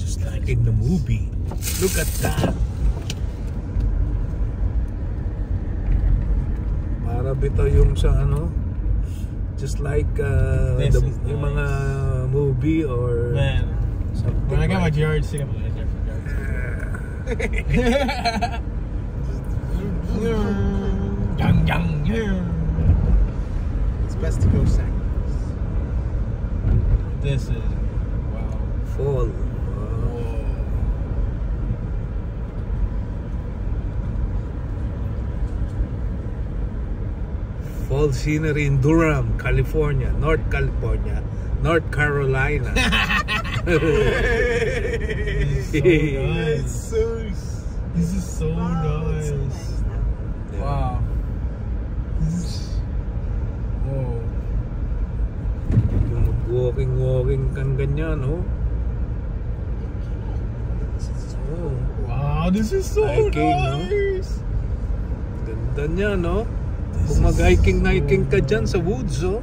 just like in the movie. Look at that. Para bitaw yung sa ano, just like yung mga movie or something. When I got my yardstick, I'm like, It's best to go second. This is wow. Fall. Fall scenery in Durham, California, North Carolina. This is so nice. Yeah. Wow. Whoa. Yung walking kang ganyan, oh. Oh. Wow, this is so Hiking, nice. No? Ganda niya, no? Kung mag-hiking ka dyan sa woods, oh.